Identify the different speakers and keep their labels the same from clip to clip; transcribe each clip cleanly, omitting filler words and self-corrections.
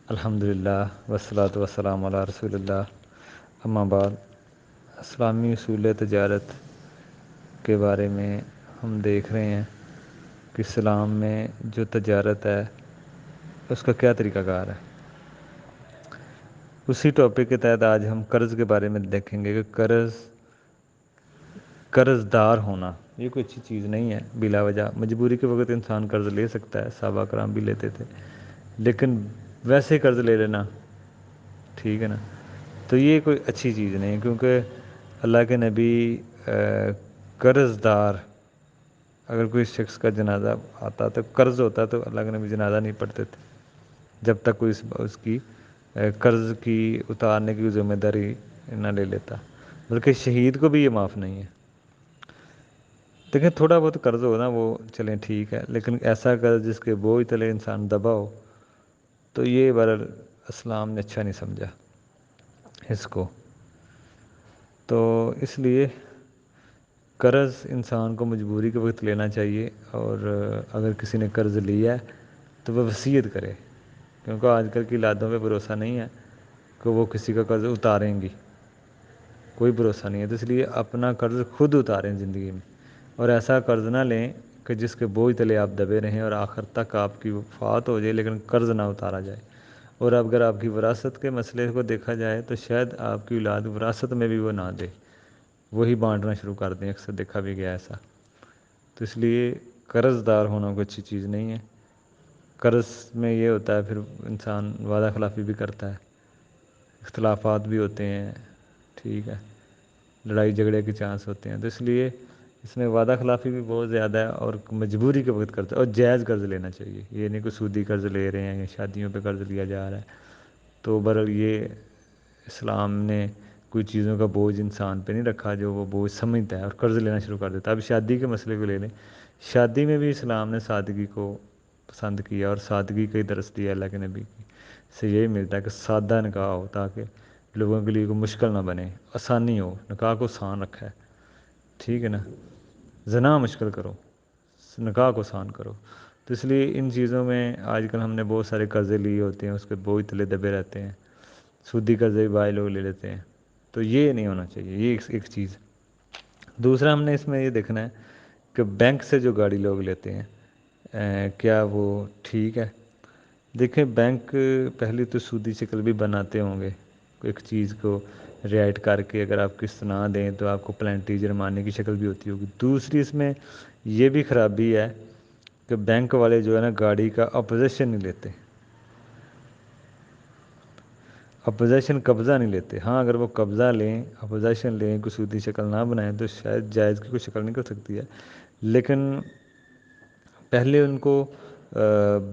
Speaker 1: الحمدللہ والصلاۃ والسلام علی رسول اللہ اما بعد۔ اسلامی اصول تجارت کے بارے میں ہم دیکھ رہے ہیں کہ اسلام میں جو تجارت ہے اس کا کیا طریقہ کار ہے۔ اسی ٹاپک کے تحت آج ہم قرض کے بارے میں دیکھیں گے کہ قرض دار ہونا یہ کوئی اچھی چیز نہیں ہے۔ بلا وجہ مجبوری کے وقت انسان قرض لے سکتا ہے، صحابہ کرام بھی لیتے تھے، لیکن ویسے قرض لے لینا ٹھیک ہے نا، تو یہ کوئی اچھی چیز نہیں ہے، کیونکہ اللہ کے نبی قرض دار اگر کوئی شخص کا جنازہ آتا تو قرض ہوتا تو اللہ کے نبی جنازہ نہیں پڑھتے تھے جب تک کوئی اس کی قرض کی اتارنے کی ذمہ داری نہ لے لیتا، بلکہ شہید کو بھی یہ معاف نہیں ہے۔ دیکھیں تھوڑا بہت قرض ہو نا وہ چلیں ٹھیک ہے، لیکن ایسا قرض جس کے بوجھ تلے انسان دبا ہو تو یہ بہرحال اسلام نے اچھا نہیں سمجھا اس کو۔ تو اس لیے قرض انسان کو مجبوری کے وقت لینا چاہیے، اور اگر کسی نے قرض لیا ہے تو وہ وصیت کرے، کیونکہ آج کل کی اولادوں پہ بھروسہ نہیں ہے کہ وہ کسی کا قرض اتاریں گی، کوئی بھروسہ نہیں ہے۔ تو اس لیے اپنا قرض خود اتاریں زندگی میں، اور ایسا قرض نہ لیں کہ جس کے بوجھ تلے آپ دبے رہیں اور آخر تک آپ کی وفات ہو جائے لیکن قرض نہ اتارا جائے۔ اور اگر آپ کی وراثت کے مسئلے کو دیکھا جائے تو شاید آپ کی اولاد وراثت میں بھی وہ نہ دے، وہی بانٹنا شروع کر دیں، اکثر دیکھا بھی گیا ایسا۔ تو اس لیے قرض دار ہونا کوئی اچھی چیز نہیں ہے۔ قرض میں یہ ہوتا ہے پھر انسان وعدہ خلافی بھی کرتا ہے، اختلافات بھی ہوتے ہیں، ٹھیک ہے، لڑائی جھگڑے کے چانس ہوتے ہیں، تو اس لیے اس میں وعدہ خلافی بھی بہت زیادہ ہے، اور مجبوری کے وقت کرتا ہے، اور جائز قرض لینا چاہیے، یہ نہیں کہ سودی قرض لے رہے ہیں یا شادیوں پہ قرض لیا جا رہا ہے۔ تو بہرحال یہ اسلام نے کوئی چیزوں کا بوجھ انسان پہ نہیں رکھا جو وہ بوجھ سمجھتا ہے اور قرض لینا شروع کر دیتا ہے۔ اب شادی کے مسئلے کو لے لیں، شادی میں بھی اسلام نے سادگی کو پسند کیا، اور سادگی کا ہی درس دیا اللہ کے نبی کی سے یہی ملتا ہے کہ سادہ نکاح ہو تاکہ لوگوں کے لیے کوئی مشکل نہ بنے، آسانی ہو، نکاح کو آسان رکھا ہے، ٹھیک ہے نا، زنا مشکل کرو، نکاح کو آسان کرو۔ تو اس لیے ان چیزوں میں آج کل ہم نے بہت سارے قرضے لیے ہوتے ہیں، اس کے بوجھ تلے دبے رہتے ہیں، سودی قرضے بھی بعض لوگ لے لیتے ہیں، تو یہ نہیں ہونا چاہیے، یہ ایک چیز۔ دوسرا ہم نے اس میں یہ دیکھنا ہے کہ بینک سے جو گاڑی لوگ لیتے ہیں کیا وہ ٹھیک ہے۔ دیکھیں بینک پہلی تو سودی شکل بھی بناتے ہوں گے، ایک چیز کو رعایت کر کے اگر آپ قسط نہ دیں تو آپ کو پلنٹی جرمانے کی شکل بھی ہوتی ہوگی۔ دوسری اس میں یہ بھی خرابی ہے کہ بینک والے جو ہے نا گاڑی کا اپوزیشن نہیں لیتے، اپوزیشن قبضہ نہیں لیتے۔ ہاں اگر وہ قبضہ لیں، اپوزیشن لیں، کوئی سودی شکل نہ بنائیں تو شاید جائز کی کوئی شکل نہیں کر سکتی ہے، لیکن پہلے ان کو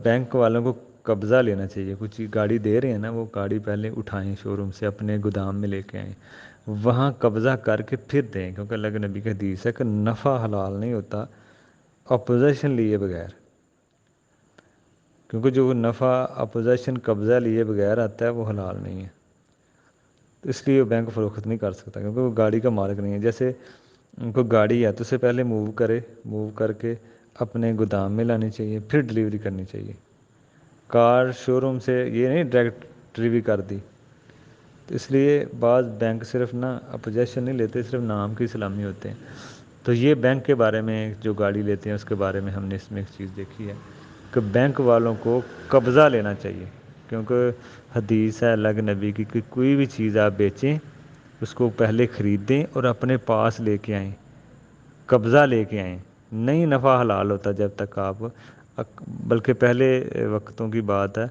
Speaker 1: بینک والوں کو قبضہ لینا چاہیے۔ کچھ گاڑی دے رہے ہیں نا، وہ گاڑی پہلے اٹھائیں شو روم سے، اپنے گودام میں لے کے آئیں، وہاں قبضہ کر کے پھر دیں، کیونکہ اللہ کے نبی کی حدیث ہے کہ نفع حلال نہیں ہوتا اپوزیشن لیے بغیر، کیونکہ جو نفع اپوزیشن قبضہ لیے بغیر آتا ہے وہ حلال نہیں ہے، تو اس لیے وہ بینک فروخت نہیں کر سکتا، کیونکہ وہ گاڑی کا مالک نہیں ہے۔ جیسے ان کو گاڑی ہے تو اسے پہلے موو کر کے اپنے گودام میں لانی چاہیے، پھر ڈلیوری کرنی چاہیے۔ کار شو روم سے یہ نہیں ڈائریکٹ ڈلیوری کر دی، تو اس لیے بعض بینک صرف نا اپوزیشن نہیں لیتے، صرف نام کی سلامی ہوتے ہیں۔ تو یہ بینک کے بارے میں جو گاڑی لیتے ہیں اس کے بارے میں ہم نے اس میں ایک چیز دیکھی ہے کہ بینک والوں کو قبضہ لینا چاہیے، کیونکہ حدیث ہے اللہ کے نبی کی کہ کوئی بھی چیز آپ بیچیں اس کو پہلے خریدیں اور اپنے پاس لے کے آئیں، قبضہ لے کے آئیں، نہیں نفع حلال ہوتا جب تک آپ، بلکہ پہلے وقتوں کی بات ہے،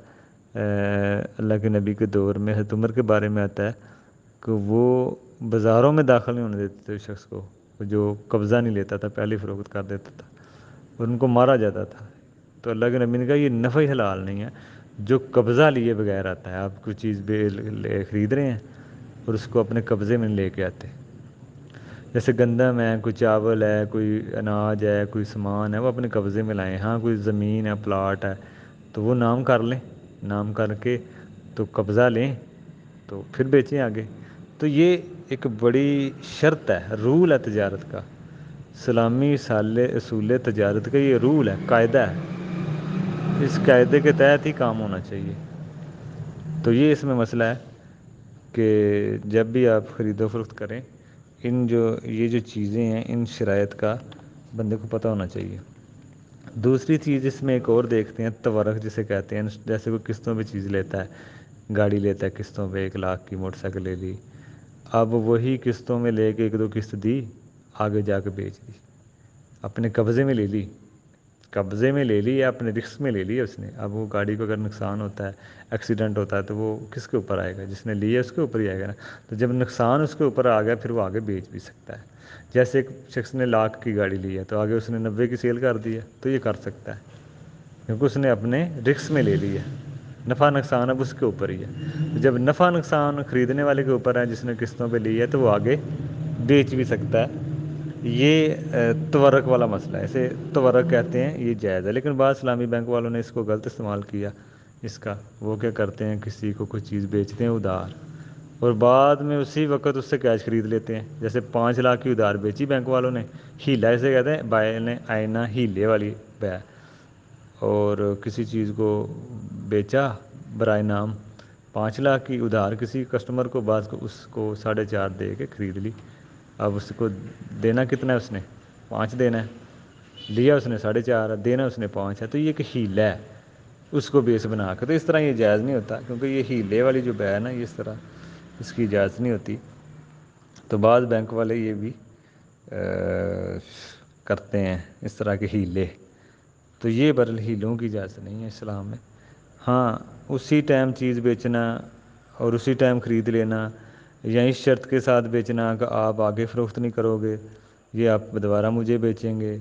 Speaker 1: اللہ کے نبی کے دور میں حضرت عمر کے بارے میں آتا ہے کہ وہ بازاروں میں داخل نہیں ہونے دیتے تھے اس شخص کو جو قبضہ نہیں لیتا تھا، پہلے فروخت کر دیتا تھا، اور ان کو مارا جاتا تھا۔ تو اللہ کے نبی نے کہا یہ نفع حلال نہیں ہے جو قبضہ لیے بغیر آتا ہے، آپ کوئی چیز خرید رہے ہیں اور اس کو اپنے قبضے میں لے کے آتے، جیسے گندم ہے، کوئی چاول ہے، کوئی اناج ہے، کوئی سامان ہے، وہ اپنے قبضے میں لائیں۔ ہاں کوئی زمین ہے، پلاٹ ہے، تو وہ نام کر لیں، نام کر کے تو قبضہ لیں تو پھر بیچیں آگے۔ تو یہ ایک بڑی شرط ہے، رول ہے تجارت کا، اسلامی اصول تجارت کا یہ رول ہے، قاعدہ ہے، اس قاعدے کے تحت ہی کام ہونا چاہیے۔ تو یہ اس میں مسئلہ ہے کہ جب بھی آپ خرید و فروخت کریں یہ جو چیزیں ہیں ان شرائط کا بندے کو پتہ ہونا چاہیے۔ دوسری چیز اس میں ایک اور دیکھتے ہیں، تورق جسے کہتے ہیں، جیسے کوئی قسطوں پہ چیز لیتا ہے، گاڑی لیتا ہے قسطوں پہ، 1 لاکھ کی موٹر سائیکل لے لی، اب وہی قسطوں میں لے کے 1 2 قسط دی، آگے جا کے بیچ دی، اپنے قبضے میں لے لی، قبضے میں لے لی یا اپنے رسک میں لے لی اس نے۔ اب وہ گاڑی کو اگر نقصان ہوتا ہے، ایکسیڈنٹ ہوتا ہے، تو وہ کس کے اوپر آئے گا؟ جس نے لی ہے اس کے اوپر ہی آئے گا نا۔ تو جب نقصان اس کے اوپر آ گیا، پھر وہ آگے بیچ بھی سکتا ہے۔ جیسے ایک شخص نے 1 لاکھ کی گاڑی لی ہے، تو آگے اس نے 90 کی سیل کر دی ہے، تو یہ کر سکتا ہے، کیونکہ اس نے اپنے رسک میں لے لی ہے۔ نفع نقصان اب اس کے اوپر ہی ہے۔ جب نفع نقصان خریدنے والے کے اوپر ہے، جس نے قسطوں پہ لی ہے، تو وہ آگے بیچ بھی سکتا ہے۔ یہ تورق والا مسئلہ ہے، اسے تورق کہتے ہیں، یہ جائز ہے۔ لیکن بعض اسلامی بینک والوں نے اس کو غلط استعمال کیا اس کا۔ وہ کیا کرتے ہیں، کسی کو کوئی چیز بیچتے ہیں ادھار، اور بعد میں اسی وقت اس سے کیش خرید لیتے ہیں۔ جیسے 5 لاکھ کی ادھار بیچی بینک والوں نے، ہیلا اسے کہتے ہیں، بائیں نے آئینہ ہیلے والی بیع، اور کسی چیز کو بیچا برائے نام 5 لاکھ کی ادھار کسی کسٹمر کو، بعض کو اس کو 4.5 دے کے خرید لی۔ اب اس کو دینا کتنا ہے؟ اس نے 5 دینا ہے، لیا اس نے 4.5، دینا اس نے 5 ہے، تو یہ ایک ہیلا ہے اس کو بیس بنا کے۔ تو اس طرح یہ جائز نہیں ہوتا، کیونکہ یہ ہیلے والی جو بیع ہے نا، اس طرح اس کی اجازت نہیں ہوتی۔ تو بعض بینک والے یہ بھی کرتے ہیں اس طرح کے ہیلے، تو یہ برل ہیلوں کی اجازت نہیں ہے اسلام میں۔ ہاں، اسی ٹائم چیز بیچنا اور اسی ٹائم خرید لینا، یا اس شرط کے ساتھ بیچنا کہ آپ آگے فروخت نہیں کرو گے، یہ آپ دوبارہ مجھے بیچیں گے،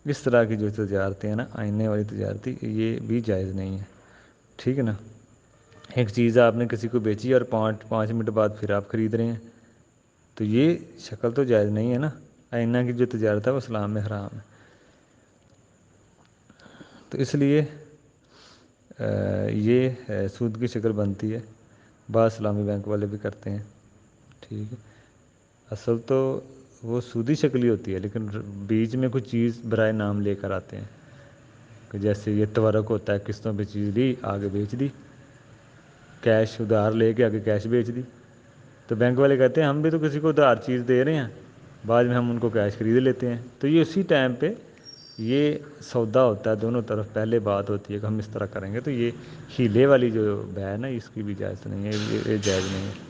Speaker 1: اس طرح کی جو تجارتیں ہیں نا، آئینے والی تجارتی، یہ بھی جائز نہیں ہے، ٹھیک ہے نا۔ ایک چیز آپ نے کسی کو بیچی اور 5 منٹ بعد پھر آپ خرید رہے ہیں، تو یہ شکل تو جائز نہیں ہے نا۔ آئینہ کی جو تجارت ہے وہ اسلام میں حرام ہے۔ تو اس لیے یہ سود کی شکل بنتی ہے، بعض اسلامی بینک والے بھی کرتے ہیں، ٹھیک ہے۔ اصل تو وہ سودی شکل ہی ہوتی ہے، لیکن بیچ میں کچھ چیز برائے نام لے کر آتے ہیں، کہ جیسے یہ تورق ہوتا ہے، قسطوں پہ چیز لی آگے بیچ دی، کیش ادھار لے کے آگے کیش بیچ دی۔ تو بینک والے کہتے ہیں ہم بھی تو کسی کو ادھار چیز دے رہے ہیں، بعد میں ہم ان کو کیش خرید لیتے ہیں۔ تو یہ اسی ٹائم پہ یہ سودا ہوتا ہے، دونوں طرف پہلے بات ہوتی ہے کہ ہم اس طرح کریں گے، تو یہ ہیلے والی جو بیع ہے نا، اس کی بھی اجازت نہیں ہے، یہ جائز نہیں ہے۔